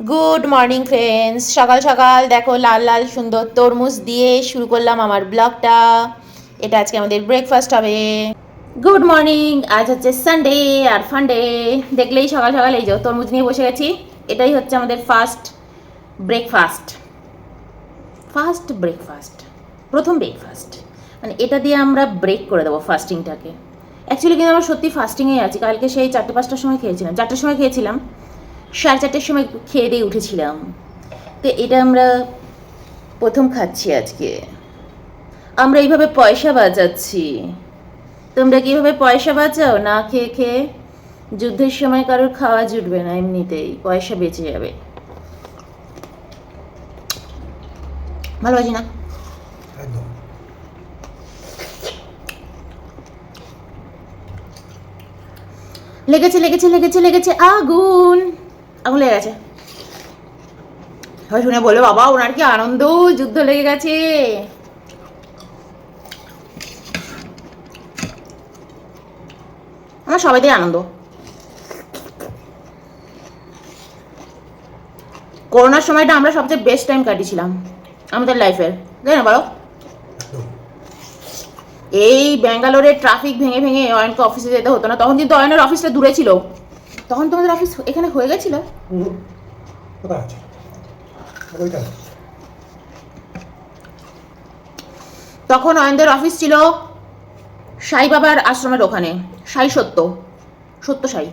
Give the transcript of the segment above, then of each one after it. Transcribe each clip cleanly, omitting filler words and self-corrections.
Good morning friends, সকাল সকাল দেখো লাল লাল সুন্দর তরমুজ দিয়ে শুরু করলাম আমার ব্লগটা। এটা আজকে আমাদের ব্রেকফাস্ট হবে। গুড মর্নিং, আজ হচ্ছে সানডে আর ফান্ডে। দেখলেই সকাল সকাল এই যে তরমুজ নিয়ে বসে গেছি। এটাই হচ্ছে আমাদের ব্রেকফাস্ট ফার্স্ট ব্রেকফাস্ট প্রথম ব্রেকফাস্ট। মানে এটা দিয়ে আমরা ব্রেক করে দেবো ফাস্টিংটাকে। অ্যাকচুয়ালি কিন্তু আমরা সত্যি ফাস্টিংয়েই আছি। কালকে সেই 4-5টার সময় খেয়েছিলাম, 4টার সময় খেয়েছিলাম, 4:30টার সময় খেয়ে দিয়ে উঠেছিলাম। তো এটা আমরা প্রথম খাচ্ছি আজকে। আমরা এইভাবে পয়সা বাঁচাচ্ছি। তোমরা কীভাবে পয়সা বাঁচাও? না খেয়ে খেয়ে। যুদ্ধের সময় কারোর খাওয়া জুটবে না, এমনিতেই পয়সা বেঁচে যাবে। ভালোবাসি না? একদম। লেগেছে লেগেছে লেগেছে লেগেছে আগুন, আগুন লেগে গেছে। শুনে বলে বাবা ওনার কি আনন্দ, যুদ্ধ লেগে গেছে। আমার সবাইতেই আনন্দ। করোনার সময়টা আমরা সবচেয়ে বেস্ট টাইম কাটিয়েছিলাম আমাদের লাইফের, তাই না বলো? এই ব্যাঙ্গালোরের ট্রাফিক ভেঙে ভেঙে অয়নকে অফিসে যেতে হতো না। তখন কিন্তু অয়নের অফিসটা দূরে ছিল। তখন তোমাদের অফিস এখানে হয়ে গেছিল। কোথায় আছে ওইটা? তখন অয়নদের অফিস ছিল সাই বাবার আশ্রমের ওখানে, সত্য সাই।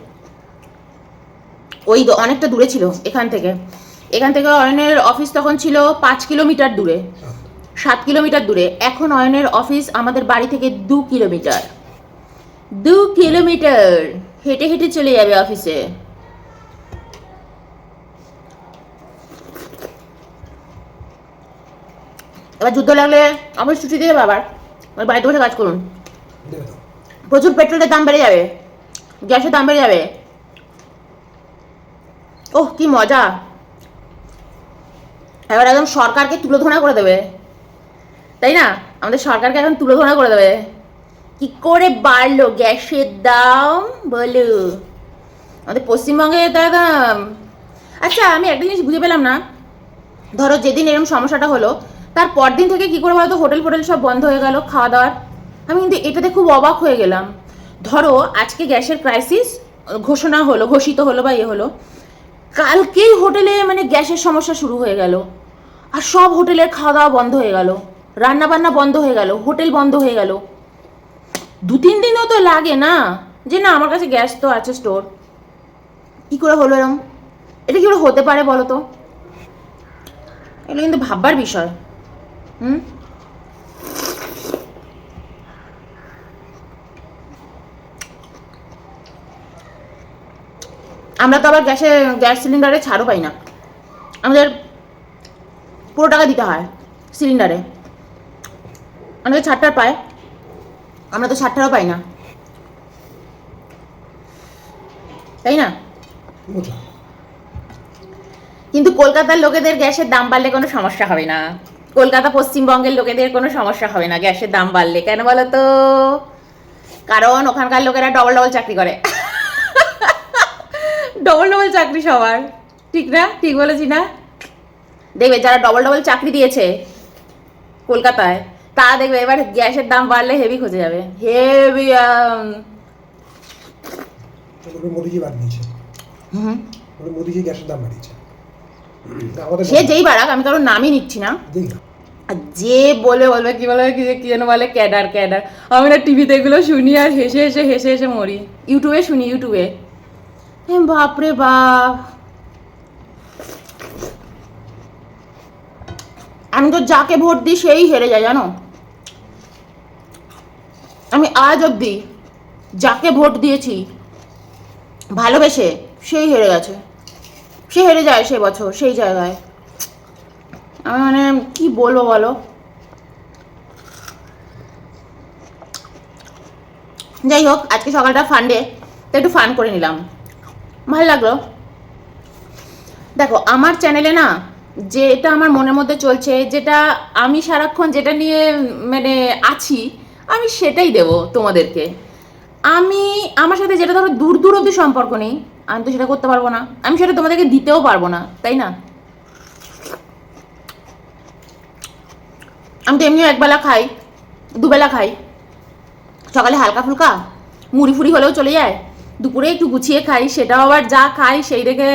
ওই অনেকটা দূরে ছিল এখান থেকে অয়নের অফিস তখন ছিল 5 কিলোমিটার দূরে, 7 কিলোমিটার দূরে। এখন অয়নের অফিস আমাদের বাড়ি থেকে 2 কিলোমিটার। 2 কিলোমিটার হেঁটে হেঁটে চলে যাবে অফিসে। এবার যুদ্ধ লাগলে অফিস ছুটি দিয়ে আবার ওই বাড়িতে বসে কাজ করুন। প্রচুর পেট্রোলের দাম বেড়ে যাবে, গ্যাসের দাম বেড়ে যাবে। ওহ কি মজা! এবার একদম সরকারকে তুলোধনা করে দেবে, তাই না? আমাদের সরকারকে এখন তুলোধনা করে দেবে। কি করে বাড়লো গ্যাসের দাম বলো আমাদের পশ্চিমবঙ্গে দাম। আচ্ছা আমি একটা জিনিস বুঝে পেলাম না, ধরো যেদিন এরকম সমস্যাটা হলো তার পরদিন থেকে কি করে বলতো হোটেল ফোটেল সব বন্ধ হয়ে গেল খাওয়া দাওয়ার। আমি কিন্তু এটাতে খুব অবাক হয়ে গেলাম। ধরো আজকে গ্যাসের ক্রাইসিস ঘোষিত হলো বা হলো, কালকেই হোটেলে মানে গ্যাসের সমস্যা শুরু হয়ে গেল, আর সব হোটেলের খাওয়া দাওয়া বন্ধ হয়ে গেল, রান্না বান্না বন্ধ হয়ে গেল, হোটেল বন্ধ হয়ে গেল। 2-3 দিনও তো লাগে না যে না আমার কাছে গ্যাস তো আছে স্টোর। কি করে হলো এরকম? এটা কি করে হতে পারে বলো তো? এগুলো কিন্তু ভাববার বিষয়। আমরা তো আবার গ্যাস সিলিন্ডারে ছাড়ও পাই না। আমাদের পুরো টাকা দিতে হয় সিলিন্ডারে। আমাদের ছাড়টার পায়, আমরা তো ছাড়টারও পাই না, তাই না? কিন্তু কলকাতার লোকেদের গ্যাসের দাম বাড়লে কোনো সমস্যা হবে না। কলকাতা পশ্চিমবঙ্গের লোকেদের কোনো সমস্যা হবে না গ্যাসের দাম বাড়লে। কেন বলো তো? কারণ ওখানকার লোকেরা ডবল ডবল চাকরি করে। ডবল ডবল চাকরি সবার, ঠিক না? ঠিক বলেছি না? দেখবে যারা ডবল ডবল চাকরি দিয়েছে কলকাতায়, তা দেখবে এবার গ্যাসের দাম বাড়লে হেভি খোঁজে যাবে, হেভি। মোদিজি বাদ দিয়েছে। মোদিজি গ্যাসের দাম বাড়িয়েছে। সে যেই বাড়াক, আমি কারোর নামই নিচ্ছি না। যে বলবে কি যেন বলে ক্যাডার। আমি না টিভিতে এগুলো শুনি আর হেসে মরি। ইউটিউবে শুনি, বাপরে বাপ। আমি তো যাকে ভোট দিই সেই হেরে যায়, জানো? আমি আজ অব্দি যাকে ভোট দিয়েছি ভালোবেসে সেই হেরে গেছে, সে হেরে যায় সে বছর সেই জায়গায়। আমি মানে কি বলবো বলো। যাই হোক, আজকে সকালটা ফান্ডে, তো একটু ফান করে নিলাম, ভালো লাগলো। দেখো আমার চ্যানেলে না যেটা আমার মনের মধ্যে চলছে, যেটা আমি সারাক্ষণ যেটা নিয়ে মানে আছি, আমি সেটাই দেব তোমাদেরকে। আমার সাথে যেটা ধরো দূর অবধি সম্পর্ক নেই, আমি তো সেটা করতে পারবো না, আমি সেটা তোমাদেরকে দিতেও পারবো না, তাই না? আমি তো এমনিও একবেলা খাই, দুবেলা খাই, সকালে হালকা ফুলকা মুড়ি ফুড়ি হলেও চলে যায়, দুপুরে একটু গুছিয়ে খাই, সেটাও আবার যা খাই সেই দেখে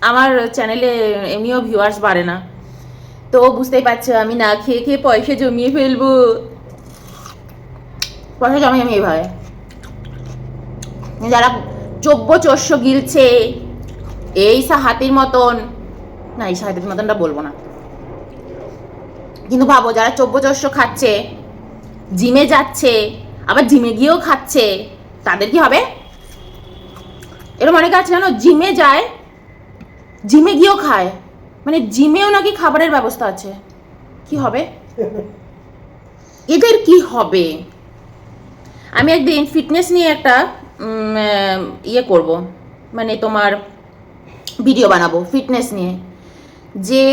আমার চ্যানেলে এমনিও ভিউয়ার্স বাড়ে না। তো বুঝতেই পারছো আমি না খেয়ে খেয়ে পয়সা জমিয়ে ফেলবো, পয়সা জমাই আমি এইভাবে। যারা চব্য চস্য গিলছে এই হাতির মতন, না এই হাতির মতনটা বলবো না, কিন্তু ভাবো যারা চব্য চস্য খাচ্ছে, জিমে যাচ্ছে, আবার জিমে গিয়েও খাচ্ছে, তাদের কি হবে? এরকম অনেকে আছে জানো, জিমে যায়, জিমে গিয়েও খায়, মানে জিমেও নাকি খাবারের ব্যবস্থা আছে। কি হবে এদের, কি হবে? আমি একদিন ফিটনেস নিয়ে একটা ইয়ে করব, মানে তোমার ভিডিও বানাবো ফিটনেস নিয়ে, যে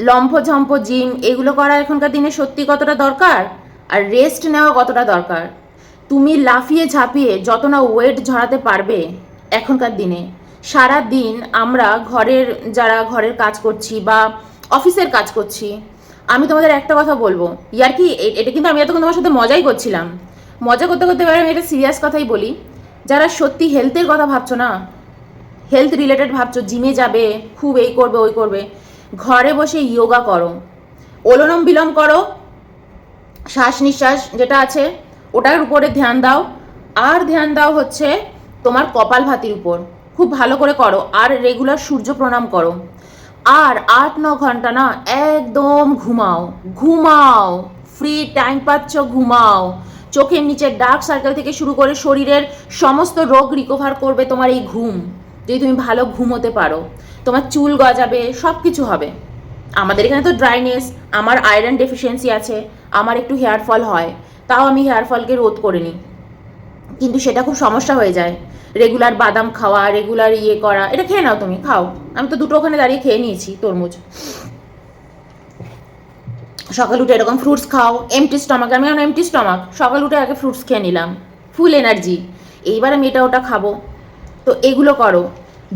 লম্ফঝম্প জিম এগুলো করা এখনকার দিনে সত্যি কতটা দরকার, আর রেস্ট নেওয়া কতটা দরকার। তুমি লাফিয়ে ঝাঁপিয়ে যত না ওয়েট ঝরাতে পারবে এখনকার দিনে, সারা দিন আমরা যারা ঘরের কাজ করছি বা অফিসের কাজ করছি, আমি তোমাদের একটা কথা বলবো, ইয়ার কি এটা কিন্তু আমি এতক্ষণ তোমার সাথে মজাই করছিলাম, মজা করতে করতে এবার আমি এটা সিরিয়াস কথাই বলি, যারা সত্যি হেলথের কথা ভাবছো না, হেলথ রিলেটেড ভাবছো, জিমে যাবে, খুব এই করবে ওই করবে, ঘরে বসে ইয়োগা করো, অনুলোম বিলোম করো, শ্বাস নিঃশ্বাস যেটা আছে ওটার উপরে ধ্যান দাও, আর ধ্যান দাও হচ্ছে তোমার কপালভাতির উপর, খুব ভালো করে করো, আর রেগুলার সূর্য প্রণাম করো, আর 8-9 ঘন্টা না একদম ঘুমাও, ঘুমাও, ফ্রি টাইম পাচ্ছ ঘুমাও, চোখের নিচে ডার্ক সার্কেল থেকে শুরু করে শরীরের সমস্ত রোগ রিকভার করবে তোমার এই ঘুম, যদি তুমি ভালো ঘুমোতে পারো, তোমার চুল গজাবে, সব কিছু হবে। আমাদের এখানে তো ড্রাইনেস, আমার আয়রন ডেফিসিয়েন্সি আছে, আমার একটু হেয়ার ফল হয়, তাও আমি হেয়ার ফলকে রোধ করে নিই, কিন্তু সেটা খুব সমস্যা হয়ে যায়। রেগুলার বাদাম খাওয়া, রেগুলার ইয়ে করা, এটা খেয়ে নাও, তুমি খাও, আমি তো দুটো ওখানে দাঁড়িয়ে খেয়ে নিয়েছি তরমুজ। সকাল উঠে এরকম ফ্রুটস খাও, এমটি স্টমাক, আমি এখন এমটি স্টমাক, সকাল উঠে আগে ফ্রুটস খেয়ে নিলাম, ফুল এনার্জি, এইবার আমি এটা ওটা খাবো। তো এগুলো করো,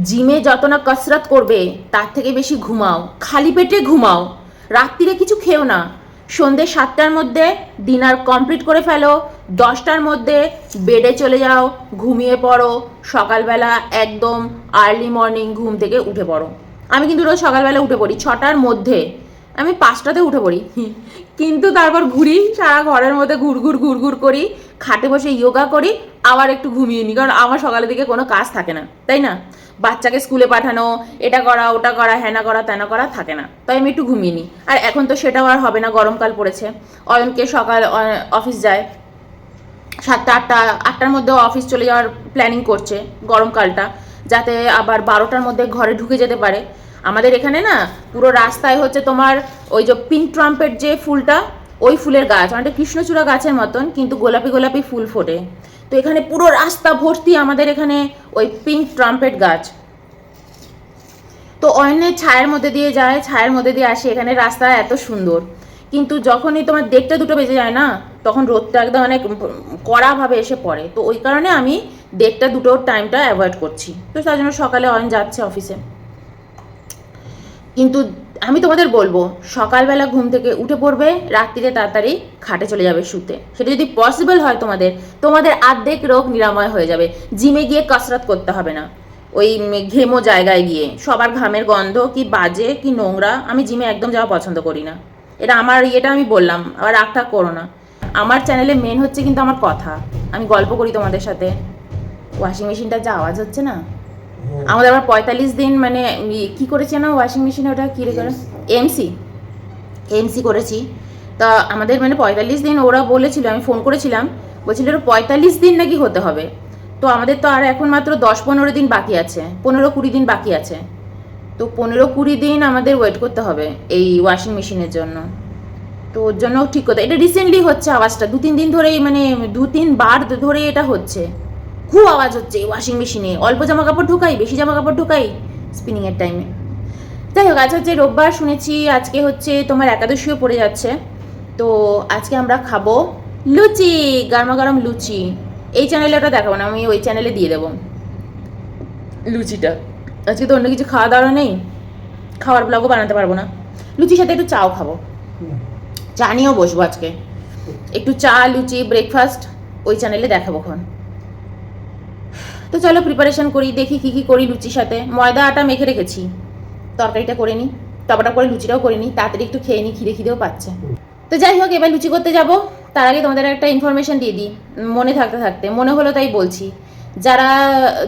জিমে যত না কসরত করবে তার থেকে বেশি ঘুমাও, খালি পেটে ঘুমাও, রাত্রিরে কিছু খেও না, সন্ধ্যে 7টার মধ্যে ডিনার কমপ্লিট করে ফেলো, 10টার মধ্যে বেডে চলে যাও, ঘুমিয়ে পড়ো, সকালবেলা একদম আর্লি মর্নিং ঘুম থেকে উঠে পড়ো। আমি কিন্তু রোজ সকালবেলা উঠে পড়ি 6টার মধ্যে, আমি 5টাতে উঠে পড়ি, কিন্তু তারপর ঘুরি সারা ঘরের মধ্যে, ঘুর করি, খাটে বসে ইয়োগা করি, আবার একটু ঘুমিয়ে নিই, কারণ আমার সকালের দিকে কোনো কাজ থাকে না, তাই না? বাচ্চাকে স্কুলে পাঠানো, এটা করা ওটা করা, হ্যানা করা ত্যানা করা থাকে না, তাই আমি একটু ঘুমিয়ে নিই। আর এখন তো সেটাও আর হবে না, গরমকাল পড়েছে, অয়নকে সকাল অফিস যায় 7টা 8টার মধ্যে অফিস চলে যাওয়ার প্ল্যানিং করছে গরমকালটা, যাতে আবার 12টার মধ্যে ঘরে ঢুকে যেতে পারে। আমাদের এখানে না পুরো রাস্তায় হচ্ছে তোমার ওই যে পিঙ্ক ট্রাম্পেট যে ফুলটা, ওই ফুলের গাছ, অনেকটা কৃষ্ণচূড়া গাছের মতন, কিন্তু গোলাপি গোলাপি ফুল ফোটে। তো এখানে পুরো রাস্তা ভর্তি আমাদের এখানে ওই পিঙ্ক ট্রাম্পেট গাছ। তো অয়নের ছায়ের মধ্যে দিয়ে যায়, ছায়ের মধ্যে দিয়ে আসে, এখানে রাস্তা এত সুন্দর, কিন্তু যখনই তোমার 1:30-2 বেজে যায় না, তখন রোদটা একদম অনেক কড়াভাবে এসে পড়ে, তো ওই কারণে আমি 1:30-2 টাইমটা অ্যাভয়েড করছি। তো তার জন্য সকালে অয়ন যাচ্ছে অফিসে। কিন্তু আমি তোমাদের বলবো, সকালবেলা ঘুম থেকে উঠে পড়বে, রাত্রিরে তাড়াতাড়ি খাটে চলে যাবে শুতে, সেটা যদি পসিবল হয় তোমাদের অর্ধেক রোগ নিরাময় হয়ে যাবে। জিমে গিয়ে কসরত করতে হবে না, ওই ঘেমো জায়গায় গিয়ে, সবার ঘামের গন্ধ কি বাজে কি নোংরা, আমি জিমে একদম যাওয়া পছন্দ করি না, এটা আমার ইয়েটা আমি বললাম, আবার রাগটা করো না। আমার চ্যানেলে মেন হচ্ছে কিন্তু আমার কথা, আমি গল্প করি তোমাদের সাথে। ওয়াশিং মেশিনটা যা আওয়াজ হচ্ছে না, আমাদের আবার 45 দিন মানে কি করেছে না ওয়াশিং মেশিনে, ওটা কী করে এমসি করেছি, তা আমাদের মানে 45 দিন ওরা বলেছিল, আমি ফোন করেছিলাম, বলছিল 45 দিন নাকি হতে হবে। তো আমাদের তো আর এখন মাত্র 10-15 দিন বাকি আছে, 15-20 দিন বাকি আছে, তো 15-20 দিন আমাদের ওয়েট করতে হবে এই ওয়াশিং মেশিনের জন্য। তো ওর জন্য ঠিক কথা, এটা রিসেন্টলি হচ্ছে আওয়াজটা, 2-3 দিন ধরেই, মানে 2-3 বার ধরে এটা হচ্ছে, খুব আওয়াজ হচ্ছে ওয়াশিং মেশিনে। অল্প জামা কাপড় ঢোকাই, বেশি জামা কাপড় ঢোকাই স্পিনিংয়ের টাইমে। যাই হোক, আজ হচ্ছে রোববার, শুনেছি আজকে হচ্ছে তোমার একাদশীও পড়ে যাচ্ছে, তো আজকে আমরা খাবো লুচি, গরমা গরম লুচি। এই চ্যানেলে ওটা দেখাবো না, আমি ওই চ্যানেলে দিয়ে দেবো। লুচিটা। আজকে তো অন্য কিছু খাওয়া দাওয়া নেই, খাওয়ার ব্লগও বানাতে পারবো না। লুচির সাথে একটু চাও খাবো, হুম। চা নিয়েও বসবো আজকে। একটু চা লুচি ব্রেকফাস্ট ওই চ্যানেলে দেখাবো খন। তো চলো প্রিপারেশন করি, দেখি কি কি করি লুচির সাথে। ময়দা আটা মেখে রেখেছি, তরকারিটা করে নিই, টপাটা করে লুচিটাও করে নিই, তাড়াতাড়ি একটু খেয়ে নিই, খিদেও পাচ্ছে। তো যাই হোক, এবার লুচি করতে যাব। তার আগে তোমাদের একটা ইনফরমেশন দিয়ে দিই, মনে থাকতে থাকতে মনে হলো তাই বলছি। যারা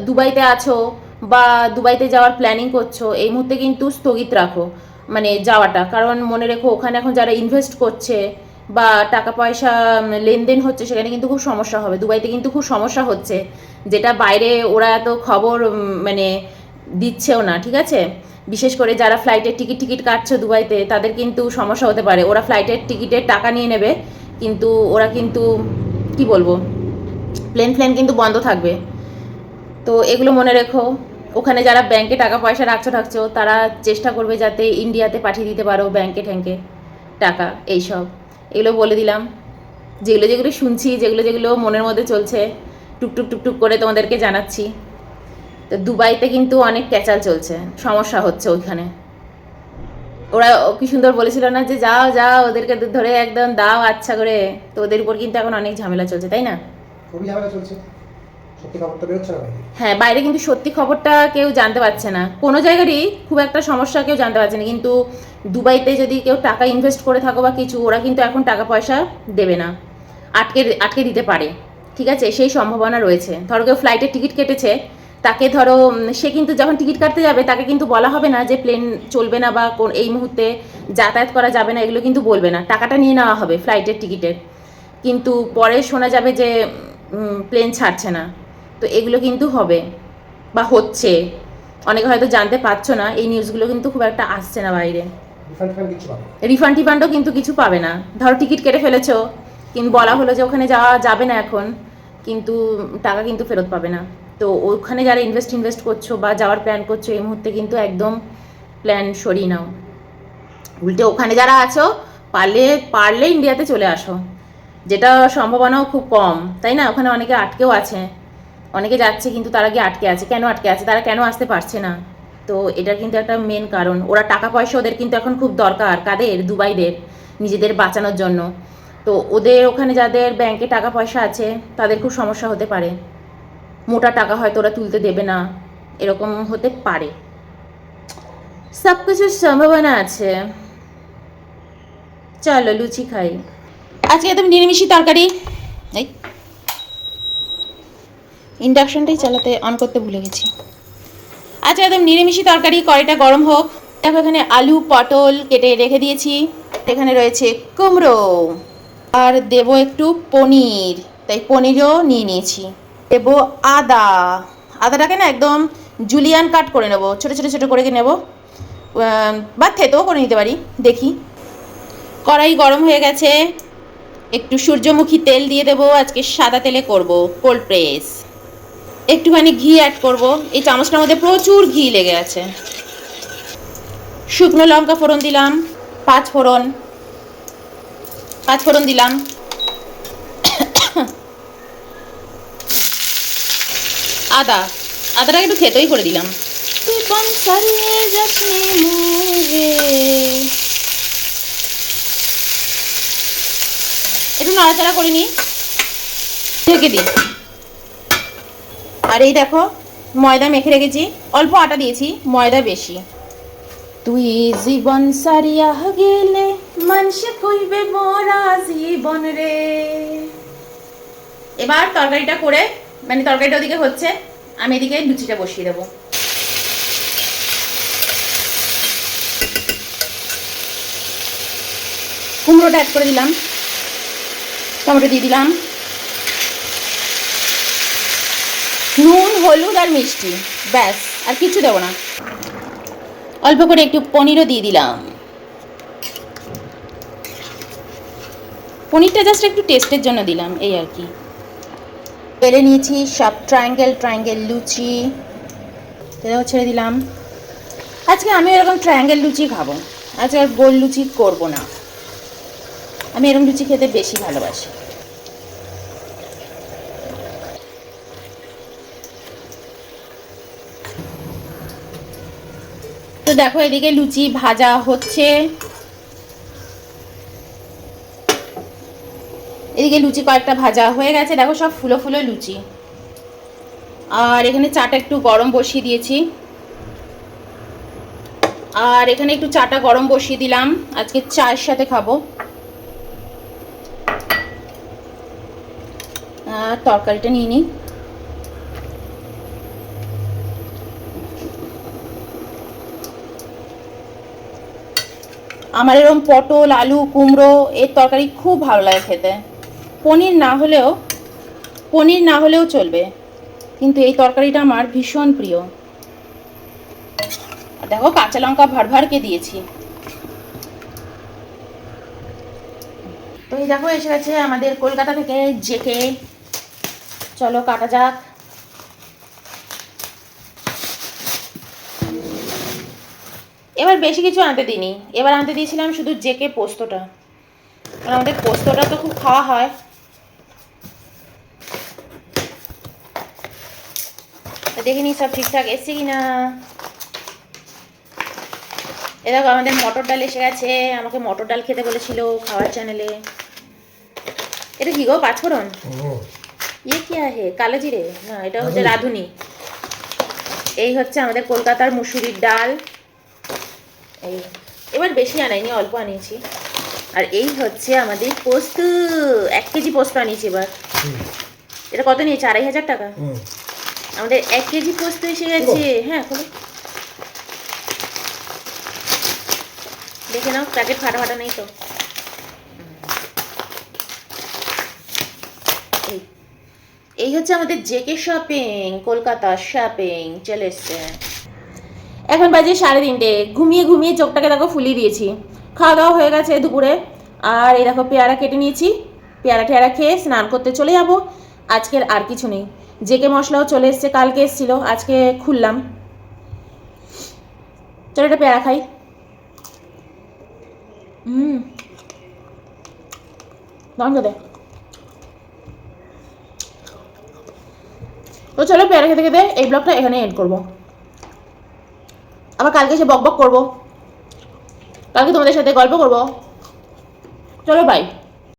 দুবাইতে আছো বা দুবাইতে যাওয়ার প্ল্যানিং করছো, এই মুহূর্তে কিন্তু স্থগিত রাখো মানে যাওয়াটা। কারণ মনে রেখো, ওখানে এখন যারা ইনভেস্ট করছে বা টাকা পয়সা লেনদেন হচ্ছে, সেখানে কিন্তু খুব সমস্যা হবে। দুবাইতে কিন্তু খুব সমস্যা হচ্ছে, যেটা বাইরে ওরা এত খবর মানে দিচ্ছেও না, ঠিক আছে? বিশেষ করে যারা ফ্লাইটের টিকিট কাটছে দুবাইতে, তাদের কিন্তু সমস্যা হতে পারে। ওরা ফ্লাইটের টিকিটের টাকা নিয়ে নেবে, কিন্তু ওরা কিন্তু কি বলবো, প্লেন কিন্তু বন্ধ থাকবে। তো এগুলো মনে রেখো। ওখানে যারা ব্যাংকে টাকা পয়সা রাখছো, তারা চেষ্টা করবে যাতে ইন্ডিয়াতে পাঠিয়ে দিতে পারো ব্যাংকে ঠ্যাঙ্কে টাকা। এইসব এগুলো বলে দিলাম, যেগুলো শুনছি, যেগুলো মনের মধ্যে চলছে, টুকটুক করে তোমাদেরকে জানাচ্ছি। তো দুবাইতে কিন্তু অনেক ক্যাচাল চলছে, সমস্যা হচ্ছে ওইখানে। ওরা কি সুন্দর বলেছিল না যে যাও ওদেরকে ধরে একদম দাও আচ্ছা করে। তো ওদের উপর কিন্তু এখন অনেক ঝামেলা চলছে, তাই না? খুবই ঝামেলা চলছে, সত্যি খবরটা বেরোচ্ছে না বাইরে। হ্যাঁ, বাইরে কিন্তু সত্যি খবরটা কেউ জানতে পারছে না, কোনো জায়গারই খুব একটা সমস্যা কেউ জানতে পারছে না। কিন্তু দুবাইতে যদি কেউ টাকা ইনভেস্ট করে থাকো বা কিছু, ওরা কিন্তু এখন টাকা পয়সা দেবে না, আটকে দিতে পারে, ঠিক আছে? সেই সম্ভাবনা রয়েছে। ধরো কেউ ফ্লাইটের টিকিট কেটেছে, তাকে ধরো সে কিন্তু যখন টিকিট কাটতে যাবে, তাকে কিন্তু বলা হবে না যে প্লেন চলবে না বা এই মুহূর্তে যাতায়াত করা যাবে না, এগুলো কিন্তু বলবে না। টাকাটা নিয়ে নেওয়া হবে ফ্লাইটের টিকিটের, কিন্তু পরে শোনা যাবে যে প্লেন ছাড়ছে না। তো এগুলো কিন্তু হবে বা হচ্ছে, অনেকে হয়তো জানতে পারছো না। এই নিউজগুলো কিন্তু খুব একটা আসছে না বাইরে। রিফান্ড টিফান্ডও কিন্তু কিছু পাবে না। ধরো টিকিট কেটে ফেলেছো, কিন্তু বলা হলো যে ওখানে যাওয়া যাবে না এখন, কিন্তু টাকা কিন্তু ফেরত পাবে না। তো ওখানে যারা ইনভেস্ট করছো বা যাওয়ার প্ল্যান করছো, এই মুহূর্তে কিন্তু একদম প্ল্যান সরিয়ে নাও। উল্টে ওখানে যারা আছো, পারলে ইন্ডিয়াতে চলে আসো, যেটা সম্ভাবনাও খুব কম, তাই না? ওখানে অনেকে আটকেও আছে, অনেকে যাচ্ছে কিন্তু তারা গিয়ে আটকে আছে। কেন আটকে আছে, তারা কেন আসতে পারছে না? তো এটার কিন্তু একটা মেন কারণ, ওরা টাকা পয়সা ওদের কিন্তু এখন খুব দরকার। কাদের? দুবাইদের, নিজেদের বাঁচানোর জন্য। তো ওদের ওখানে যাদের ব্যাংকে টাকা পয়সা আছে, তাদের খুব সমস্যা হতে পারে। মোটা টাকা হয়তো ওরা তুলতে দেবে না, এরকম হতে পারে। সব কিছুর সম্ভাবনা আছে। চলো লুচি খাই। আজকে একদম নিরামিষি তরকারি। এই ইন্ডাকশনটাই চালাতে অন করতে ভুলে গেছি। আচ্ছা, একদম নিরামিষি তরকারি, কড়াইটা গরম হোক। দেখো এখানে আলু পটল কেটে রেখে দিয়েছি, এখানে রয়েছে কুমড়ো, আর দেবো একটু পনির, তাই পনিরও নিয়ে নিয়েছি। দেবো আদাটাকে না একদম জুলিয়ান কাট করে নেবো, ছোটো করে নেবো, বা থেতেও করে নিতে পারি, দেখি। কড়াই গরম হয়ে গেছে, একটু সূর্যমুখী তেল দিয়ে দেবো। আজকে সাদা তেলে করব, কোল্ড প্রেস। একটুখানি ঘি অ্যাড করব, এই চামচটার মধ্যে প্রচুর ঘি লেগে আছে। শুকনো লঙ্কা ফোড়ন দিলাম, পাঁচ ফোড়ন দিলাম। আদাটাকে একটু থেতোই করে দিলাম। একটু নাড়াচাড়া করে নিই, ঢেকে দিই। আর এই দেখো, ময়দা মেখে রেখেছি, অল্প আটা দিয়েছি, ময়দা বেশি। তুই জীবন সারিয়া গেলে মানুষে কইবে মোরা জীবন রে। এবার তরকারিটা করে, মানে তরকারিটা ওদিকে হচ্ছে, আমি এদিকে লুচিটা বসিয়ে দেবো। কুমড়োটা অ্যাড করে দিলাম, টমেটো দিয়ে দিলাম, নুন হলুদ আর মিষ্টি, ব্যাস, আর কিছু দেবো না। অল্প করে একটু পনিরও দিয়ে দিলাম। পনিরটা জাস্ট একটু টেস্টের জন্য দিলাম, এই আর কি। বেলে নিয়েছি সব ট্রায়াঙ্গেল লুচি, এটাও ছেড়ে দিলাম। আজকে আমি এরকম ট্রায়াঙ্গেল লুচি খাবো, আজকে আর গোল লুচি করবো না। আমি এরকম লুচি খেতে বেশি ভালোবাসি। দেখো এদিকে লুচি ভাজা হচ্ছে, এদিকে লুচি কয়েকটা ভাজা হয়ে গেছে, দেখো সব ফুলো ফুলো লুচি। আর এখানে চাটা একটু গরম বসিয়ে দিয়েছি, আর এখানে একটু চাটা গরম বসিয়ে দিলাম, আজকে চায়ের সাথে খাবো। আর তরকারিটা নিয়ে নিই। আমার এরকম পটল আলু কুমড়ো এর তরকারি খুব ভালো লাগে খেতে। পনির না হলেও চলবে, কিন্তু এই তরকারিটা আমার ভীষণ প্রিয়। আর দেখো কাঁচা লঙ্কা ভরভরকে দিয়েছি। তো এই দেখো এসে গেছে আমাদের কলকাতা থেকে জেকে। চলো কাটা যাক। এবার বেশি কিছু আনতে দিইনি, এবার আনতে দিয়েছিলাম শুধু জেকে পোস্তটা, কারণ আমাদের পোস্তটা তো খুব খাওয়া হয়। দেখিনি সব ঠিকঠাক এসছে কিনা। এ দেখো আমাদের মটর ডাল এসে গেছে, আমাকে মটর ডাল খেতে বলেছিল খাওয়ার চ্যানেলে। এটা কি গো, পাঁচফোড়ন? ইয়ে কি হে, কালো জিরে? না, এটা হচ্ছে রাঁধুনি। এই হচ্ছে আমাদের কলকাতার মুসুরির ডাল। এই এবার বেশি আনাইনি, অল্প আনিয়েছি। আর এই হচ্ছে আমাদের পোস্ত, 1 কেজি পোস্ত আনিয়েছি এবার। এটা কত নিয়েছে? 2500 টাকা। আমাদের 1 কেজি পোস্ত এসে গেছে। হ্যাঁ খোলো, দেখে নাও প্যাকেট ফাটা ফাটা নেই তো। এই হচ্ছে আমাদের জেকে শপিং, কলকাতা শপিং চলে এসছে। এখন বাজে 3:30, ঘুমিয়ে ঘুমিয়ে চোখটাকে দেখো ফুলিয়ে দিয়েছি। খাওয়া দাওয়া হয়ে গেছে দুপুরে। আর এই দেখো পেয়ারা কেটে নিয়েছি, পেয়ারা টেয়ারা খেয়ে স্নান করতে চলে যাবো। আজকের আর কিছু নেই। জেকে মশলাও চলে এসছে, কালকে এসেছিলো, আজকে খুললাম। চলো একটা পেয়ারা খাই। দাম দে। তো চলো পেয়ারা খেতে খেতে এই ব্লগটা এখানে এন্ড করবো। আবার কালকে এসে বক বক করবো, কালকে তোমাদের সাথে গল্প করবো। চলো বাই।